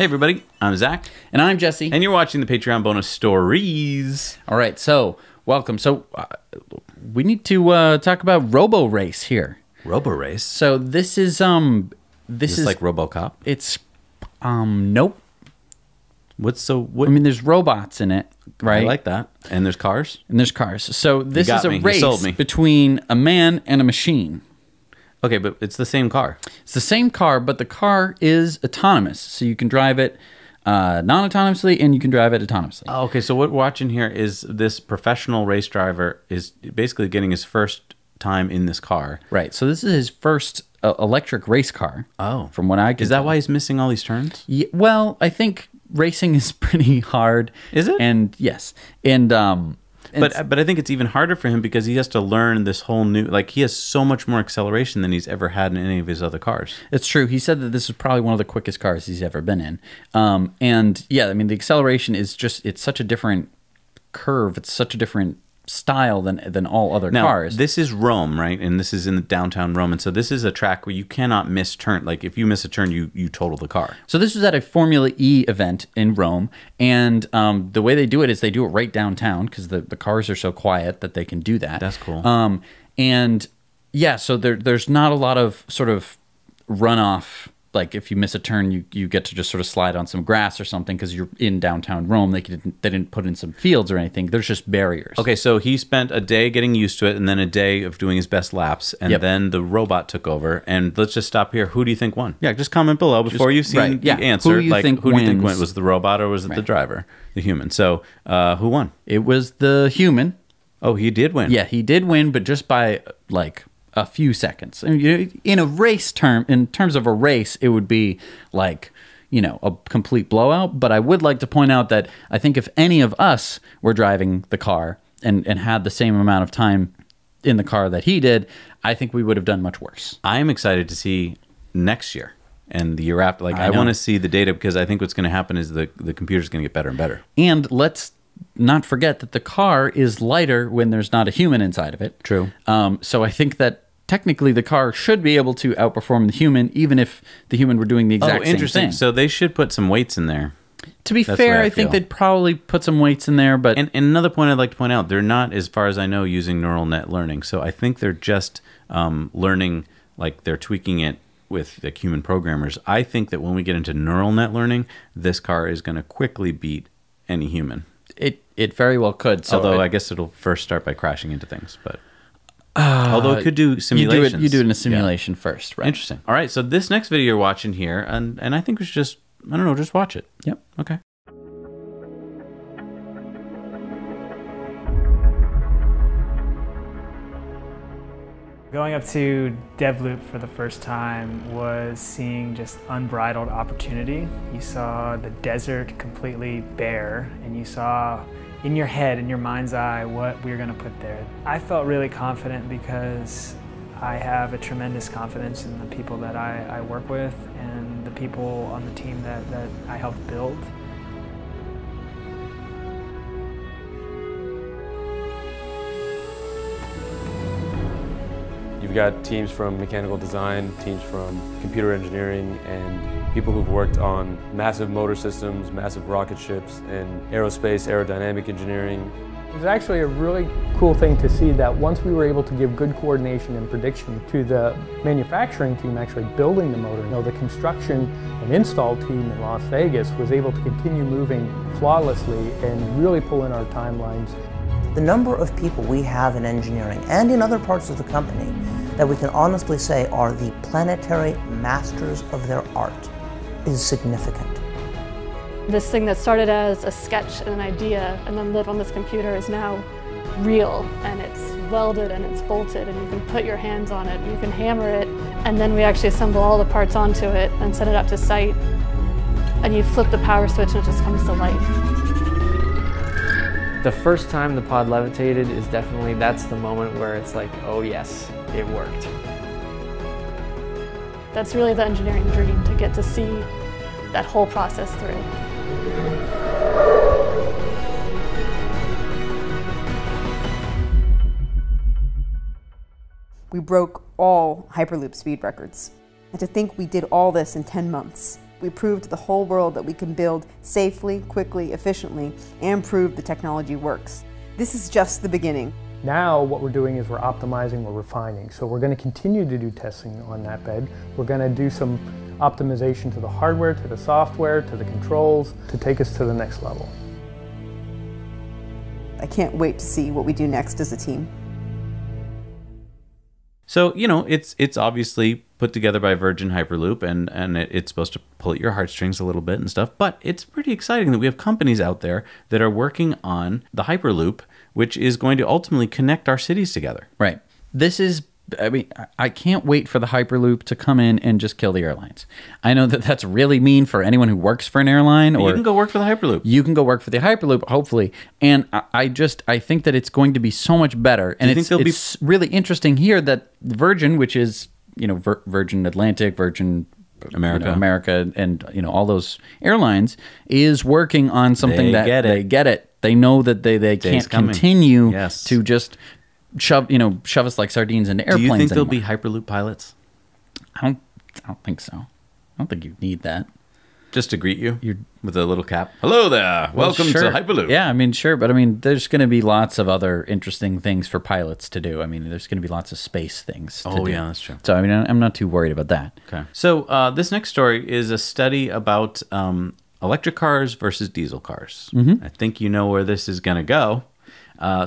Hey everybody, I'm Zach. And I'm Jesse. And you're watching the Patreon bonus stories. All right, so welcome. So we need to talk about Robo Race here. Robo Race? So this is This is like RoboCop? It's nope. What? I mean, there's robots in it, right? I like that. And there's cars? And there's cars. So this is a me. You sold race me. between a man and a machine. Okay, but it's the same car. It's the same car, but the car is autonomous. So you can drive it non-autonomously and you can drive it autonomously. Oh, okay, so what we're watching here is this professional race driver is basically getting his first time in this car. Right. So this is his first electric race car. Oh. From what I can Is that tell. why he's missing all these turns? Yeah, well, I think racing is pretty hard. Is it? And yes. And But I think it's even harder for him because he has to learn this whole new, like he has so much more acceleration than he's ever had in any of his other cars. it's true. He said that this is probably one of the quickest cars he's ever been in. And yeah, I mean, the acceleration is just, it's such a different curve. It's such a different style than all other Now, cars. this is Rome, right? And this is in the downtown Rome. And so this is a track where you cannot miss turn. Like if you miss a turn, you total the car. So this was at a Formula E event in Rome, and the way they do it is they do it right downtown because the cars are so quiet that they can do that. That's cool. And yeah, so there's not a lot of sort of runoff. Like if you miss a turn, you get to just sort of slide on some grass or something because you're in downtown Rome. They didn't put in some fields or anything. There's just barriers. Okay, so he spent a day getting used to it and then a day of doing his best laps. And Yep. then the robot took over. And let's just stop here. Who do you think won? Yeah, just comment below before you've seen right, the yeah. answer. Who do you think who do you think wins? won? Was it the robot or was it the driver, the human? So who won? It was the human. Oh, he did win. Yeah, he did win, but just by like a few seconds. I mean, in a race in terms of a race, it would be like, a complete blowout. But I would like to point out that I think if any of us were driving the car and had the same amount of time in the car that he did, I think we would have done much worse. I'm excited to see next year and the year after. Like, I I know. want to see the data because I think what's going to happen is the computer's going to get better and better. And let's not forget that the car is lighter when there's not a human inside of it. True. So I think that technically the car should be able to outperform the human, even if the human were doing the exact same interesting. thing. So they should put some weights in there. To be That's fair, what I I think feel. they'd probably put some weights in there, but And another point I'd like to point out, they're not, as far as I know, using neural net learning. So I think they're just learning, like they're tweaking it with the human programmers. I think that when we get into neural net learning, this car is going to quickly beat any human. it very well could. So Although I guess it'll first start by crashing into things, but although it could do simulations. You do it in a simulation first, right? Interesting. All right, so this next video you're watching here, and I think we should just, I don't know, just watch it. Yep. Okay. Going up to DevLoop for the first time was seeing just unbridled opportunity. You saw the desert completely bare, and you saw in your head, in your mind's eye, what we were going to put there. I felt really confident because I have a tremendous confidence in the people that I work with and the people on the team that I helped build. You've got teams from mechanical design, teams from computer engineering, and people who've worked on massive motor systems, massive rocket ships, and aerospace, aerodynamic engineering. It was actually a really cool thing to see that once we were able to give good coordination and prediction to the manufacturing team actually building the motor, the construction and install team in Las Vegas was able to continue moving flawlessly and really pull in our timelines. The number of people we have in engineering and in other parts of the company that we can honestly say are the planetary masters of their art is significant. This thing that started as a sketch and an idea and then lived on this computer is now real, and it's welded and it's bolted, and you can put your hands on it, you can hammer it, and then we actually assemble all the parts onto it and send it up to site, and you flip the power switch and it just comes to life. The first time the pod levitated is definitely, that's the moment where it's like, oh yes, it worked. That's really the engineering dream, to get to see that whole process through. We broke all Hyperloop speed records. And to think we did all this in 10 months We proved to the whole world that we can build safely, quickly, efficiently, and prove the technology works. This is just the beginning. Now what we're doing is we're optimizing, we're refining. So we're going to continue to do testing on that bed. We're going to do some optimization to the hardware, to the software, to the controls, to take us to the next level. I can't wait to see what we do next as a team. So, you know, it's obviously put together by Virgin Hyperloop, and it's supposed to pull at your heartstrings a little bit and stuff, but it's pretty exciting that we have companies out there that are working on the Hyperloop, which is going to ultimately connect our cities together. Right. This is, I mean, I can't wait for the Hyperloop to come in and just kill the airlines. I know that that's really mean for anyone who works for an airline. Or you can go work for the Hyperloop. You can go work for the Hyperloop, hopefully. And I think that it's going to be so much better. And it's really interesting here that Virgin, which is, you know, Virgin Atlantic, Virgin America, and, you know, all those airlines, is working on something they get it. They know that they can't continue to just shove us like sardines into airplanes. Do you think there'll anymore. be Hyperloop pilots? I don't think so. I don't think you need that. Just to greet you with a little cap. Hello there. Welcome to Hyperloop. Yeah, I mean, sure. But I mean, there's going to be lots of other interesting things for pilots to do. I mean, there's going to be lots of space things to do. Oh, yeah, that's true. So, I mean, I'm not too worried about that. Okay. So this next story is a study about electric cars versus diesel cars. I think you know where this is going to go.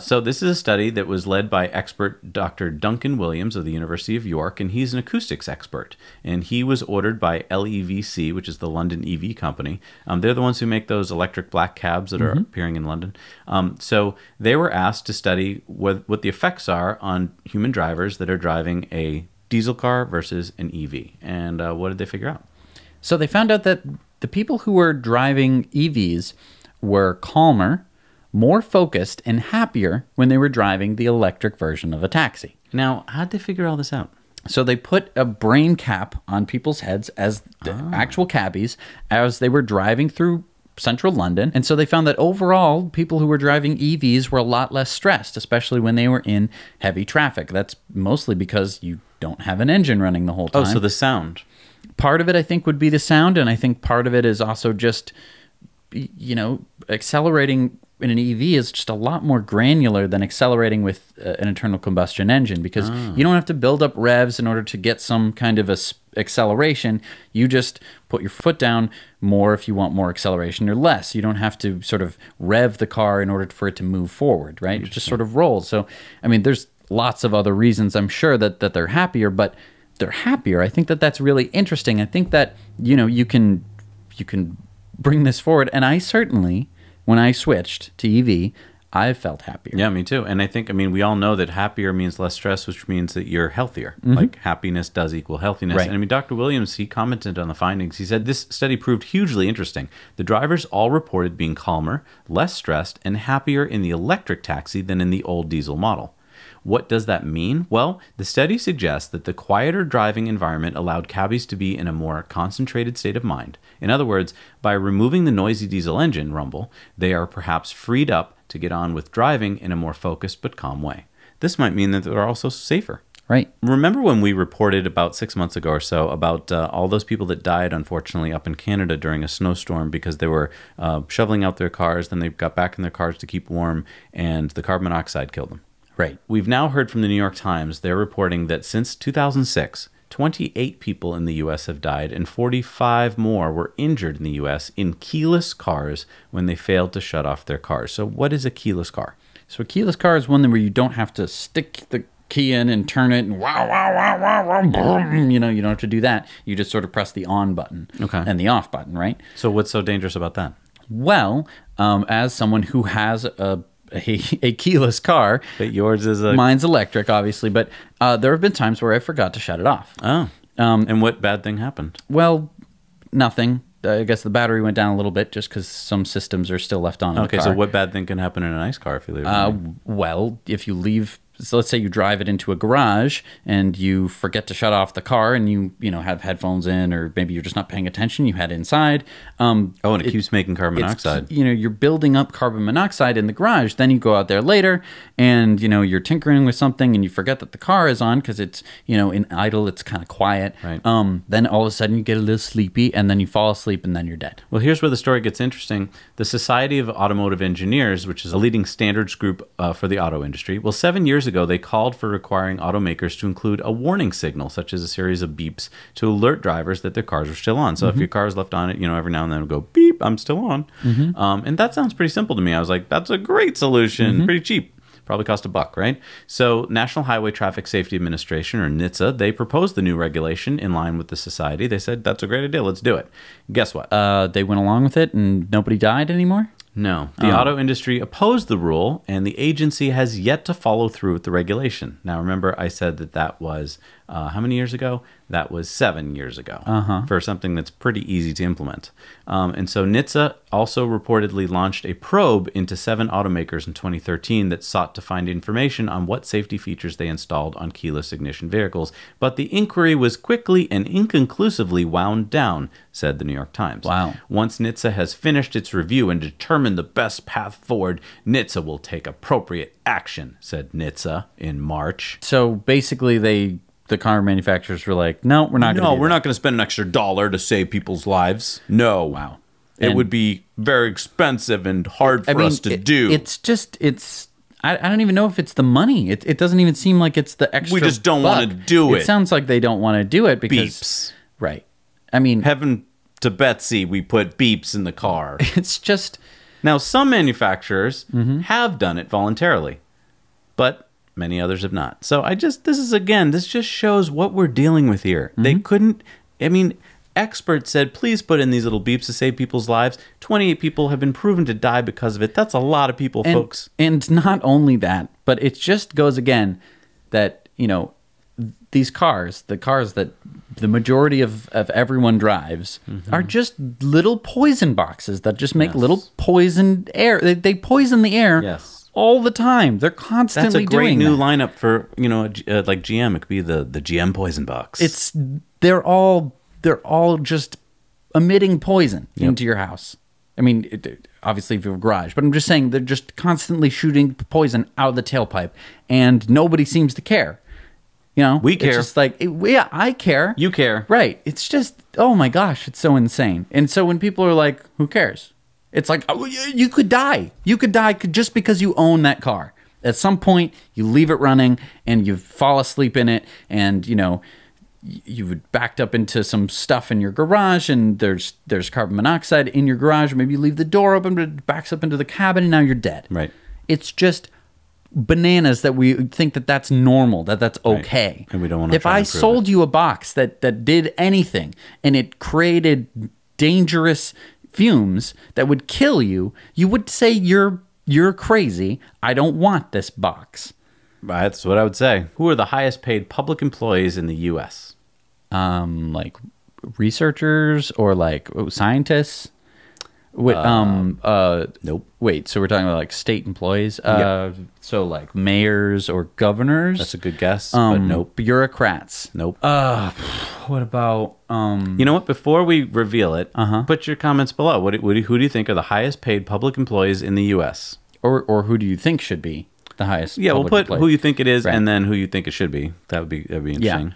So this is a study that was led by expert Dr. Duncan Williams of the University of York, and he's an acoustics expert. And he was ordered by LEVC, which is the London EV company. They're the ones who make those electric black cabs that are appearing in London. So they were asked to study what the effects are on human drivers that are driving a diesel car versus an EV. And what did they figure out? So they found out that the people who were driving EVs were calmer, more focused, and happier when they were driving the electric version of a taxi. Now, how'd they figure all this out? So they put a brain cap on people's heads as the actual cabbies as they were driving through central London. And so they found that overall, people who were driving EVs were a lot less stressed, especially when they were in heavy traffic. That's mostly because you don't have an engine running the whole time. Oh, so the sound. Part of it, I think, would be the sound, and I think part of it is also just, you know, accelerating in an EV is just a lot more granular than accelerating with an internal combustion engine, because you don't have to build up revs in order to get some kind of acceleration. You just put your foot down more if you want more acceleration, or less. You don't have to sort of rev the car in order for it to move forward, right? It just sort of rolls. So, I mean, there's lots of other reasons, I'm sure, that they're happier, but they're happier. I think that that's really interesting. I think that, you know, you can bring this forward, and I certainly, when I switched to EV, I felt happier. Yeah, me too. And I think, I mean, we all know that happier means less stress, which means that you're healthier. Like, happiness does equal healthiness. Right. And I mean, Dr. Williams, he commented on the findings. He said, this study proved hugely interesting. The drivers all reported being calmer, less stressed, and happier in the electric taxi than in the old diesel model. What does that mean? Well, the study suggests that the quieter driving environment allowed cabbies to be in a more concentrated state of mind. In other words, by removing the noisy diesel engine rumble, they are perhaps freed up to get on with driving in a more focused but calm way. This might mean that they're also safer. Right. Remember when we reported about 6 months ago or so about all those people that died, unfortunately, up in Canada during a snowstorm because they were shoveling out their cars, then they got back in their cars to keep warm, and the carbon monoxide killed them. Right. We've now heard from the New York Times. They're reporting that since 2006, 28 people in the U.S. have died, and 45 more were injured in the U.S. in keyless cars when they failed to shut off their cars. So what is a keyless car? So a keyless car is one where you don't have to stick the key in and turn it and wow, wow, wow, wow, wow, boom. You know, you don't have to do that. You just sort of press the on button and the off button, right? So what's so dangerous about that? Well, as someone who has a keyless car. But yours is mine's electric, obviously, but there have been times where I forgot to shut it off. Oh. And what bad thing happened? Well, nothing. I guess the battery went down a little bit just because some systems are still left on in the car. Okay, so what bad thing can happen in a nice car if you leave it? Well, if you leave so let's say you drive it into a garage and you forget to shut off the car, and you know have headphones in, or maybe you're just not paying attention. You head inside. And it keeps making carbon monoxide. You know, you're building up carbon monoxide in the garage. Then you go out there later, and you know you're tinkering with something, and you forget that the car is on because it's in idle. It's kind of quiet. Right. Then all of a sudden you get a little sleepy, and then you fall asleep, and then you're dead. Well, here's where the story gets interesting. The Society of Automotive Engineers, which is a leading standards group for the auto industry, well, 7 years ago, they called for requiring automakers to include a warning signal, such as a series of beeps, to alert drivers that their cars are still on. So if your car is left on it, every now and then it'll go, beep, I'm still on. And that sounds pretty simple to me. I was like, that's a great solution, pretty cheap. Probably cost $1, right? So National Highway Traffic Safety Administration, or NHTSA, they proposed the new regulation in line with the society. They said, that's a great idea, let's do it. Guess what? They went along with it and nobody died anymore? No. The auto industry opposed the rule, and the agency has yet to follow through with the regulation. Now, remember, I said that was, how many years ago? That was 7 years ago for something that's pretty easy to implement. And so NHTSA also reportedly launched a probe into 7 automakers in 2013 that sought to find information on what safety features they installed on keyless ignition vehicles. But the inquiry was quickly and inconclusively wound down, said the New York Times. Wow. Once NHTSA has finished its review and determined the best path forward, NHTSA will take appropriate action, said NHTSA in March. So basically the car manufacturers were like, no, we're not going to No, we're not going to spend an extra $1 to save people's lives. No. Wow. It would be very expensive and hard for us to do. I don't even know if it's the money. It doesn't even seem like it's the extra We just don't want to do it. It sounds like they don't want to do it because... Beeps. Right. I mean... Heaven to Betsy, we put beeps in the car. It's just... Now, some manufacturers have done it voluntarily, but many others have not. So this just shows what we're dealing with here. They couldn't, experts said, please put in these little beeps to save people's lives. 28 people have been proven to die because of it. That's a lot of people, folks. And not only that, but it just goes again that, these cars, the cars that the majority of everyone drives, are just little poison boxes that just make little poisoned air. They poison the air all the time. They're constantly doing that. That's a great new lineup for, like GM. It could be the GM poison box. They're all just emitting poison into your house. I mean, obviously if you have a garage, but I'm just saying they're just constantly shooting poison out of the tailpipe, and nobody seems to care. We care. It's just like, yeah, I care. You care. Right. It's just, oh my gosh, it's so insane. And so when people are like, who cares? It's like, oh, you could die. You could die just because you own that car. At some point, you leave it running and you fall asleep in it, and, you would backed up into some stuff in your garage, and there's carbon monoxide in your garage. Maybe you leave the door open, but it backs up into the cabin, and now you're dead. Right. It's just bananas that we think that that's normal, that's okay. Right. And we don't want to. If I sold you a box that did anything and it created dangerous fumes that would kill you, you would say you're crazy. I don't want this box. That's what I would say. Who are the highest paid public employees in the U.S.? Like researchers or like scientists? Wait, nope. Wait, so we're talking about like state employees? So like mayors or governors? That's a good guess, but nope. Bureaucrats? Nope. What about... You know what? Before we reveal it, put your comments below. Who do you think are the highest paid public employees in the U.S.? Or who do you think should be the highest? Yeah, we'll put employee? who you think it is, and then who you think it should be. That'd be interesting. Yeah.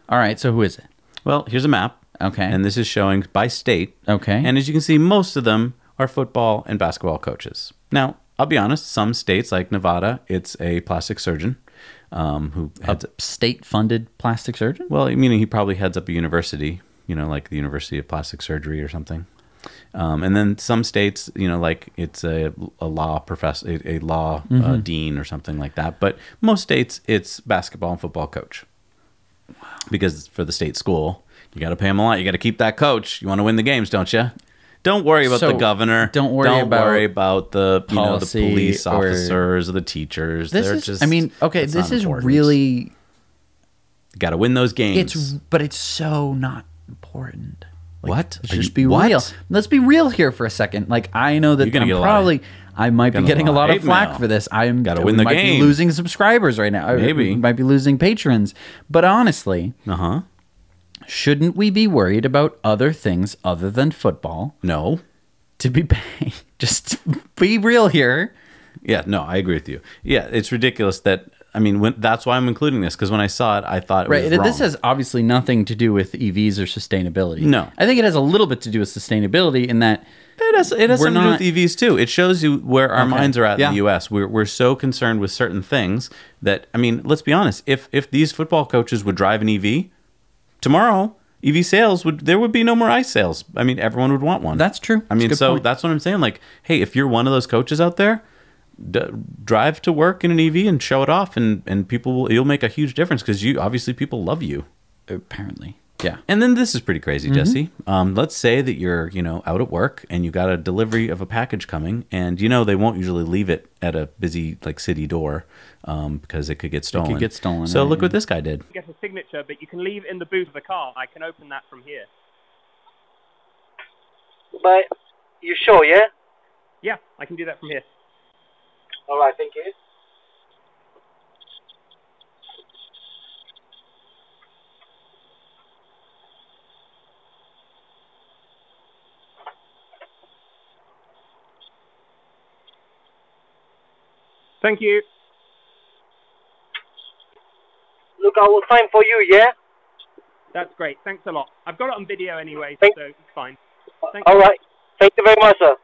All right, so who is it? Well, here's a map. Okay. And this is showing by state. Okay. And as you can see, most of them are football and basketball coaches. Now, I'll be honest, some states like Nevada, it's a plastic surgeon who heads a state-funded plastic surgeon? Well, meaning he probably heads up a university, like the University of Plastic Surgery or something. And then some states, like it's a law professor, a law dean or something like that. But most states, it's basketball and football coach. Wow. Because for the state school, you got to pay them a lot. You got to keep that coach. You want to win the games, don't you? Don't worry about the governor. Don't worry about the policy, the police officers or the teachers. This is really. Got to win those games. But it's so not important. What? Let's just be real. Let's be real here for a second. Like, I know that I might be getting a lot of hate flack mail. for this. Gotta win the might game. be losing subscribers right now. Maybe. We might be losing patrons. But honestly, shouldn't we be worried about other things other than football? No. To be paying. Just be real here. Yeah, no, I agree with you. Yeah, it's ridiculous that, I mean, that's why I'm including this, because when I saw it, I thought it was wrong. This has obviously nothing to do with EVs or sustainability. No. I think it has a little bit to do with sustainability in that It has something to do with EVs too. It shows you where our minds are at in the U.S. We're so concerned with certain things that, I mean, let's be honest. If these football coaches would drive an EV, tomorrow, EV sales there would be no more ICE sales. I mean, everyone would want one. That's true. I mean, so that's what I'm saying. Like, hey, if you're one of those coaches out there, drive to work in an EV and show it off, and you'll make a huge difference because obviously people love you. Apparently. Yeah. And then this is pretty crazy, Jesse. Let's say that you're, out at work and you got a delivery of a package coming, and they won't usually leave it at a busy city door because it could get stolen. It could get stolen. So look what this guy did. Get a signature, but you can leave in the boot of the car. I can open that from here. But you sure, yeah? Yeah, I can do that from here. All right, thank you. Thank you. Look, I will sign for you, yeah? That's great. Thanks a lot. I've got it on video anyway, so it's fine. All right. Thank you very much, sir.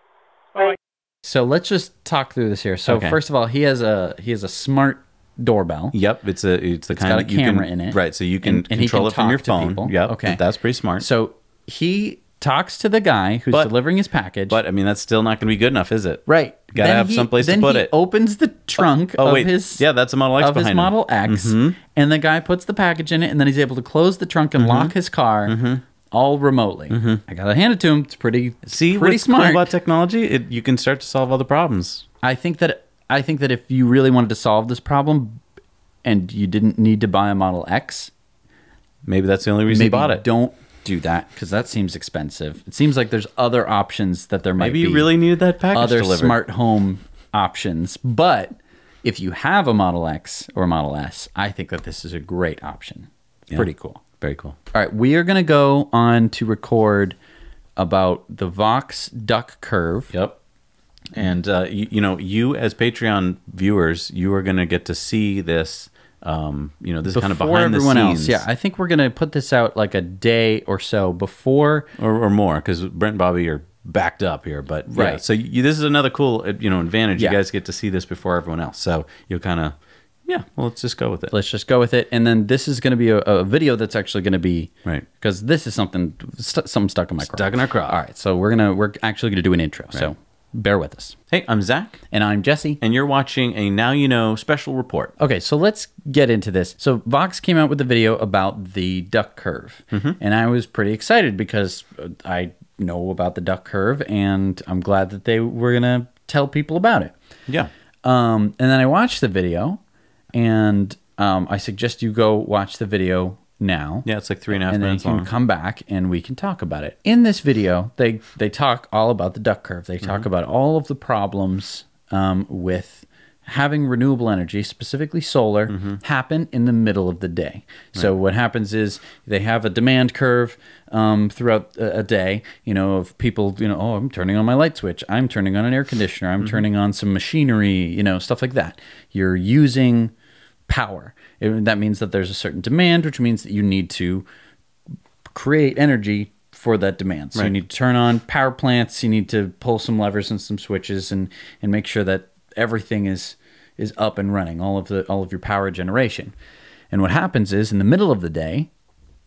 Bye. So let's just talk through this here. So first of all, he has a smart doorbell. Yep, it's the kind got that a you camera can, in it, right? So you can and he control can it from your talk to phone. people. Yep, Okay, that's pretty smart. So he talks to the guy who's delivering his package. But I mean, that's still not going to be good enough, is it? Right. Got to have someplace to put it. Opens the trunk of his that's a Model X of his behind Model X, and the guy puts the package in it, and then he's able to close the trunk and lock his car all remotely. I gotta hand it to him. It's pretty what's smart cool about technology. You can start to solve all the problems. I think that if you really wanted to solve this problem, and you didn't need to buy a Model X, maybe that's the only reason you bought it. Don't do that, because that seems expensive. It seems like there's other options that there might be. Maybe you really needed that package other delivered. Smart home options. But if you have a Model X or Model S, I think that this is a great option. It's pretty cool. Very cool. All right, we are going to go on to record about the Vox duck curve. Yep. And you as Patreon viewers, you are going to get to see this. This is kind of behind the scenes. Else. Yeah, I think we're going to put this out like a day or so before, or more, because Brent and Bobby are backed up here. But right, so this is another cool advantage. Yeah. You guys get to see this before everyone else. So you'll kind of well, let's just go with it. Let's just go with it. And then this is going to be a video that's actually going to be right, because this is something stuck in my craw. Stuck in our craw. All right, so we're actually going to do an intro. Right. So bear with us. Hey, I'm Zach. And I'm Jesse. And you're watching a Now You Know special report. Okay, so let's get into this. So Vox came out with a video about the duck curve. And I was pretty excited because I know about the duck curve, and I'm glad that they were going to tell people about it. Yeah. And then I watched the video, and I suggest you go watch the video now. Yeah, it's like 3.5 minutes long. And then you can come back and we can talk about it. In this video, they talk all about the duck curve. They talk about all of the problems with having renewable energy, specifically solar, happen in the middle of the day. Right. So what happens is they have a demand curve throughout a day, of people, oh, I'm turning on my light switch. I'm turning on an air conditioner. I'm turning on some machinery, stuff like that. You're using power. That means that there's a certain demand, which means that you need to create energy for that demand. So you need to turn on power plants, you need to pull some levers and some switches and make sure that everything is up and running, all of your power generation. And what happens is in the middle of the day,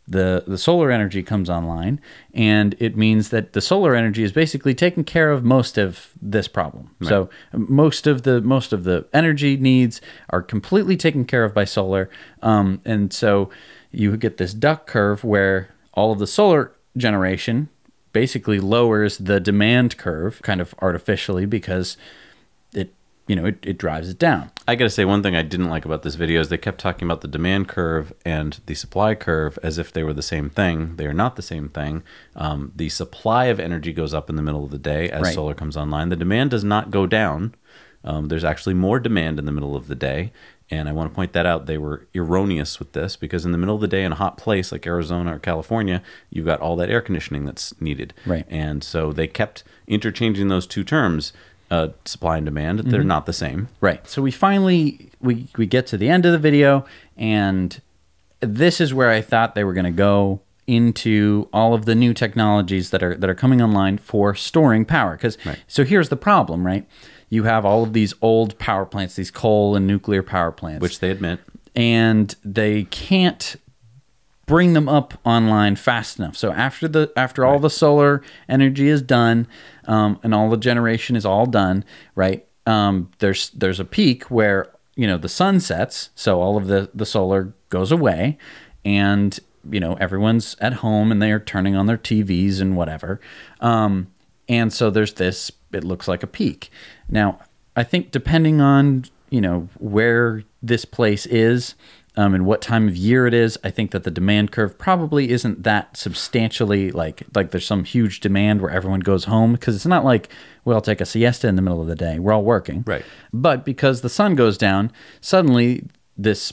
the solar energy comes online, and it means that the solar energy is basically taking care of most of this problem. Right. So most of the energy needs are completely taken care of by solar, and so you get this duck curve where all of the solar generation basically lowers the demand curve kind of artificially because it drives it down. I got to say, one thing I didn't like about this video is they kept talking about the demand curve and the supply curve as if they were the same thing. They are not the same thing. The supply of energy goes up in the middle of the day as solar comes online. The demand does not go down. There's actually more demand in the middle of the day. And I want to point that out. They were erroneous with this because in the middle of the day in a hot place like Arizona or California, you've got all that air conditioning that's needed. Right. And so they kept interchanging those two terms, supply and demand. They're not the same. Right. So we finally, we get to the end of the video, and this is where I thought they were going to go into all of the new technologies that are coming online for storing power. Because so here's the problem, right? You have all of these old power plants, these coal and nuclear power plants, Which they admit. and they can't bring them up online fast enough. So after all the solar energy is done, and all the generation is all done, right? There's a peak where the sun sets, so all of the solar goes away, and everyone's at home and they are turning on their TVs and whatever. And so there's this, it looks like a peak. Now, I think depending on, where this place is and what time of year it is, I think that the demand curve probably isn't that substantially like there's some huge demand where everyone goes home, because it's not like we'll take a siesta in the middle of the day. We're all working. Right. But because the sun goes down, suddenly this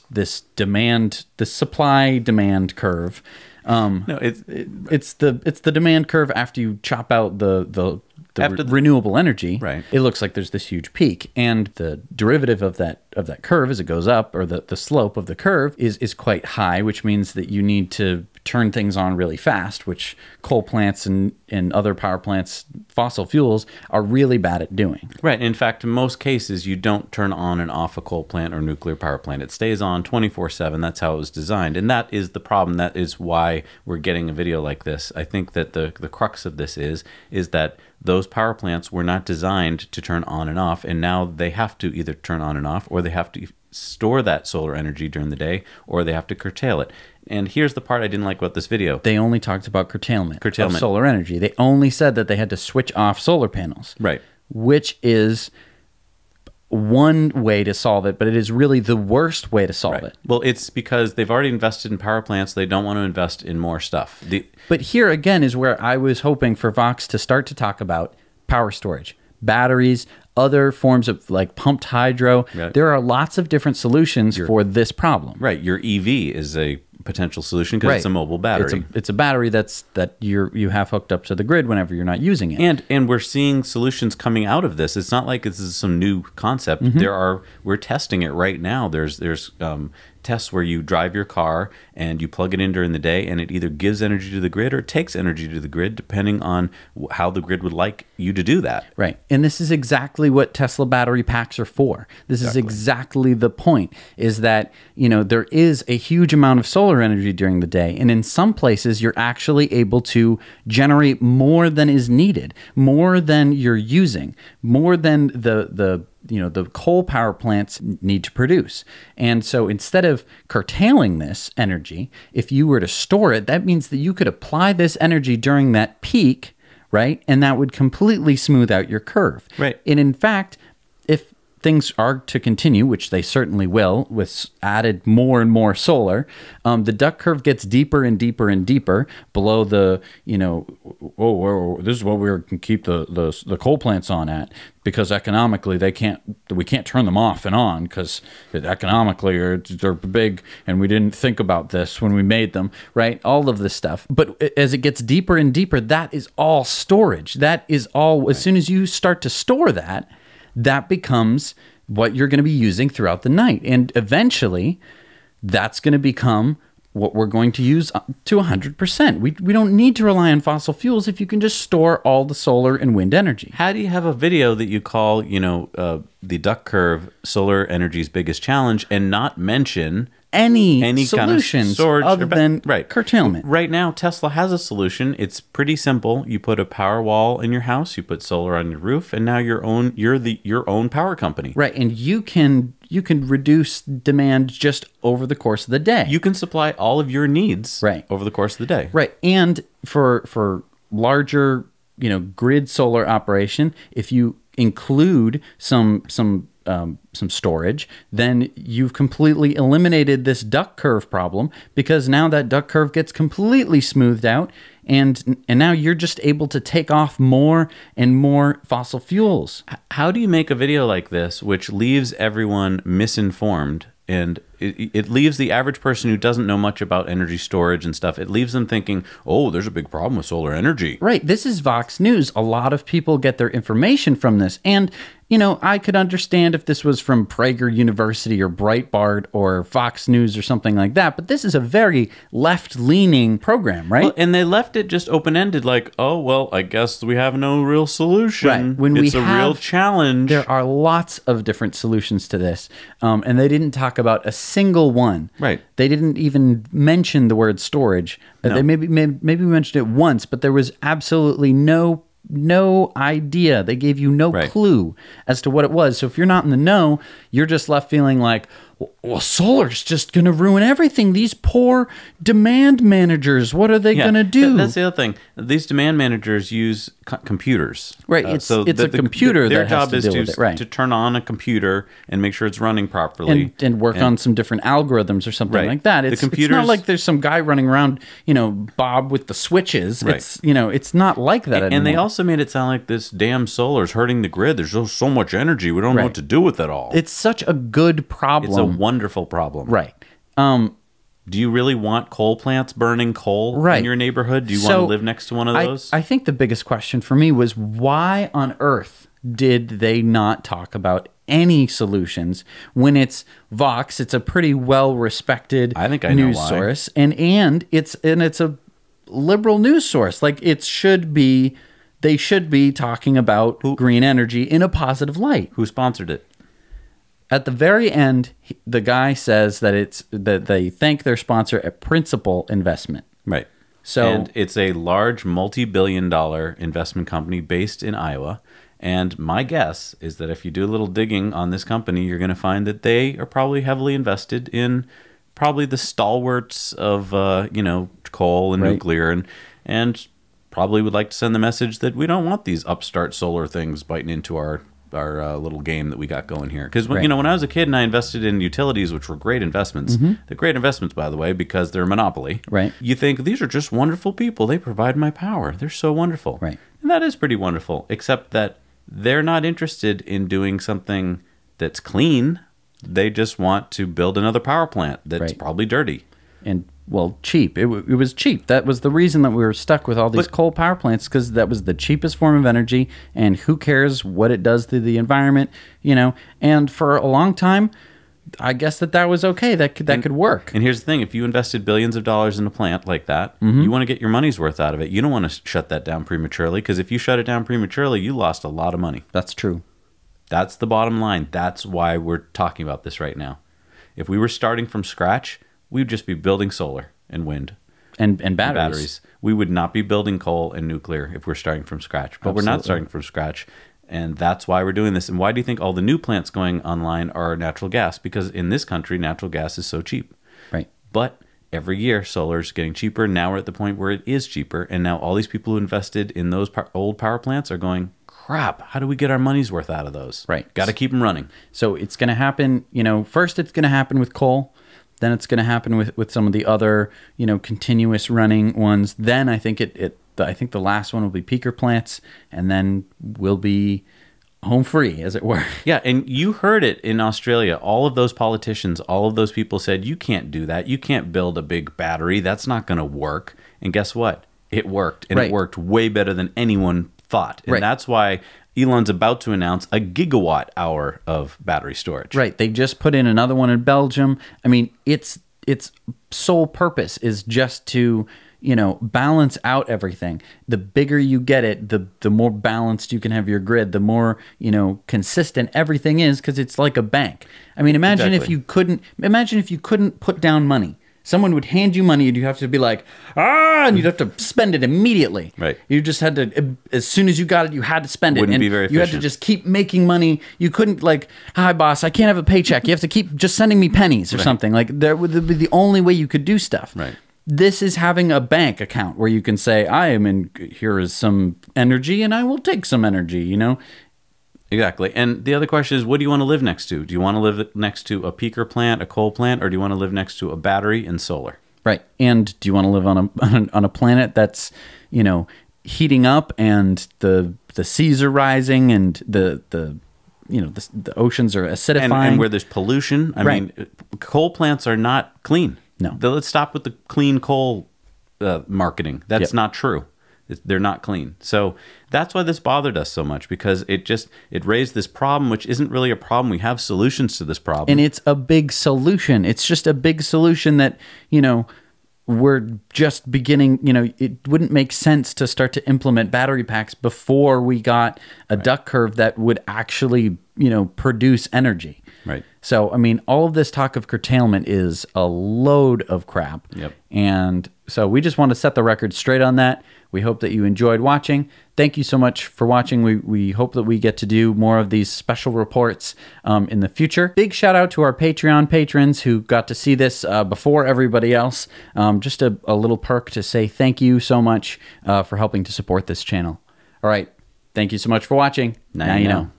supply demand curve, No, it's the demand curve after you chop out the renewable energy. Right. It looks like there's this huge peak, and the derivative of that curve as it goes up, or the slope of the curve is quite high, which means that you need to turn things on really fast, which coal plants and other power plants, fossil fuels, are really bad at doing. Right. In fact, in most cases, you don't turn on and off a coal plant or nuclear power plant. It stays on 24/7. That's how it was designed. And that is the problem. That is why we're getting a video like this. I think that the crux of this is that those power plants were not designed to turn on and off, and now they have to either turn on and off, or they have to store that solar energy during the day, or they have to curtail it. And here's the part I didn't like about this video. They only talked about curtailment of solar energy. They only said that they had to switch off solar panels. Right. Which is one way to solve it, but it is really the worst way to solve it. Well, it's because they've already invested in power plants. They don't want to invest in more stuff. But here again is where I was hoping for Vox to start to talk about power storage, batteries, other forms of like pumped hydro. Right. There are lots of different solutions for this problem. Right. Your EV is a potential solution because it's a mobile battery. It's a battery that you have hooked up to the grid whenever you're not using it. And we're seeing solutions coming out of this. It's not like this is some new concept. We're testing it right now. There's tests where you drive your car and you plug it in during the day, and it either gives energy to the grid or it takes energy to the grid, depending on how the grid would like you to do that. Right. And this is exactly what Tesla battery packs are for. This is exactly the point, is that, there is a huge amount of solar energy during the day. And in some places, you're actually able to generate more than is needed, more than you're using, more than the coal power plants need to produce. And so instead of curtailing this energy, if you were to store it, that means that you could apply this energy during that peak, right? And that would completely smooth out your curve. Right. And in fact, if things are to continue, which they certainly will, with added more and more solar, the duck curve gets deeper and deeper and deeper below the, this is what we can keep the coal plants on at, because economically we can't turn them off and on because economically they're big and we didn't think about this when we made them, right? All of this stuff. But as it gets deeper and deeper, that is all storage. That is all, as soon as you start to store that becomes what you're going to be using throughout the night. And eventually, that's going to become what we're going to use to 100%. We don't need to rely on fossil fuels if you can just store all the solar and wind energy. How do you have a video that you call, the duck curve, solar energy's biggest challenge, and not mention any solutions kind of storage other than curtailment? Right now, Tesla has a solution. It's pretty simple. You put a power wall in your house, you put solar on your roof, and now you're your own power company. Right, and you can reduce demand just over the course of the day. You can supply all of your needs over the course of the day. Right, and for larger, grid solar operation, if you include some some storage, then you've completely eliminated this duck curve problem, because now that duck curve gets completely smoothed out, and now you're just able to take off more and more fossil fuels. How do you make a video like this which leaves everyone misinformed, and it leaves the average person who doesn't know much about energy storage and stuff, it leaves them thinking, oh, there's a big problem with solar energy. Right. This is Vox News. A lot of people get their information from this. And, you know, I could understand if this was from Prager University or Breitbart or Fox News or something like that, but this is a very left-leaning program, right? Well, and they left it just open-ended, like, oh, well, I guess we have no real solution. Right. When it's a real challenge. There are lots of different solutions to this, and they didn't talk about a single one. Right. They didn't even mention the word storage. No. They maybe mentioned it once, but there was absolutely no idea. They gave you no clue as to what it was. So if you're not in the know, you're just left feeling like, well, solar's just going to ruin everything. These poor demand managers, what are they going to do? That's the other thing. These demand managers use computers. Right. It's a computer their that has job to is deal with it. Right. to turn on a computer and make sure it's running properly. And work on some different algorithms or something like that. It's not like there's some guy running around, you know, Bob with the switches. Right. It's, you know, it's not like that anymore. And they also made it sound like this damn solar is hurting the grid. There's just so much energy. We don't know what to do with it all. It's such a good problem. It's a wonderful problem. Right. Do you really want coal plants burning coal in your neighborhood? Do you want to live next to one of those? I think the biggest question for me was, why on earth did they not talk about any solutions when it's Vox? It's a pretty well-respected news source, and it's a liberal news source. Like, they should be talking about green energy in a positive light. Who sponsored it? At the very end, the guy says that they thank their sponsor at Principal Investment. Right. So, and it's a large multi-billion-dollar investment company based in Iowa. And my guess is that if you do a little digging on this company, you're going to find that they are probably heavily invested in probably the stalwarts of coal and nuclear, and probably would like to send the message that we don't want these upstart solar things biting into our little game that we got going here. Because when I was a kid and I invested in utilities, which were great investments, they're great investments, by the way, because they're a monopoly. Right. You think, these are just wonderful people. They provide my power. They're so wonderful. Right. And that is pretty wonderful, except that they're not interested in doing something that's clean. They just want to build another power plant that's probably dirty. And, well, cheap. It was cheap. That was the reason that we were stuck with all these coal power plants, because that was the cheapest form of energy, and who cares what it does to the environment, you know? And for a long time, I guess that was okay. That could work. And here's the thing. If you invested billions of dollars in a plant like that, you want to get your money's worth out of it. You don't want to shut that down prematurely, because if you shut it down prematurely, you lost a lot of money. That's true. That's the bottom line. That's why we're talking about this right now. If we were starting from scratch, we'd just be building solar and wind and batteries. We would not be building coal and nuclear if we're starting from scratch. But we're not starting from scratch, and that's why we're doing this. And why do you think all the new plants going online are natural gas? Because in this country, natural gas is so cheap. Right. But every year, solar is getting cheaper. Now we're at the point where it is cheaper, and now all these people who invested in those old power plants are going, crap, how do we get our money's worth out of those? Right. Got to keep them running. So it's going to happen, first it's going to happen with coal. Then it's going to happen with some of the other, continuous running ones. Then I think I think the last one will be peaker plants, and then we'll be home free, as it were. Yeah, and you heard it in Australia. All of those politicians, all of those people said, you can't do that. You can't build a big battery. That's not going to work. And guess what? It worked, and it worked way better than anyone thought. And that's why Elon's about to announce a gigawatt hour of battery storage. Right. They just put in another one in Belgium. I mean, its sole purpose is just to, balance out everything. The bigger you get it, the more balanced you can have your grid, the more, consistent everything is, because it's like a bank. I mean, imagine if you couldn't put down money. Someone would hand you money and you have to be like, and you'd have to spend it immediately. Right. You just had to, as soon as you got it, you had to spend it. Wouldn't be very efficient. You had to just keep making money. You couldn't hi boss, I can't have a paycheck. You have to keep just sending me pennies or something. Like, that would be the only way you could do stuff. Right. This is having a bank account where you can say, here is some energy and I will take some energy, Exactly. And the other question is, what do you want to live next to? Do you want to live next to a peaker plant, a coal plant, or do you want to live next to a battery and solar? Right. And do you want to live on a planet that's, heating up and the seas are rising and the oceans are acidifying? And where there's pollution. I mean, coal plants are not clean. No. Let's stop with the clean coal marketing. That's not true. They're not clean. So that's why this bothered us so much, because it raised this problem, which isn't really a problem. We have solutions to this problem. And it's a big solution. It's just a big solution that, we're just beginning. It wouldn't make sense to start to implement battery packs before we got a duck curve that would actually, produce energy. Right. So, I mean, all of this talk of curtailment is a load of crap. Yep. And so we just want to set the record straight on that. We hope that you enjoyed watching. Thank you so much for watching. We hope that we get to do more of these special reports in the future. Big shout out to our Patreon patrons who got to see this before everybody else. Just a little perk to say thank you so much for helping to support this channel. All right. Thank you so much for watching. Now you know.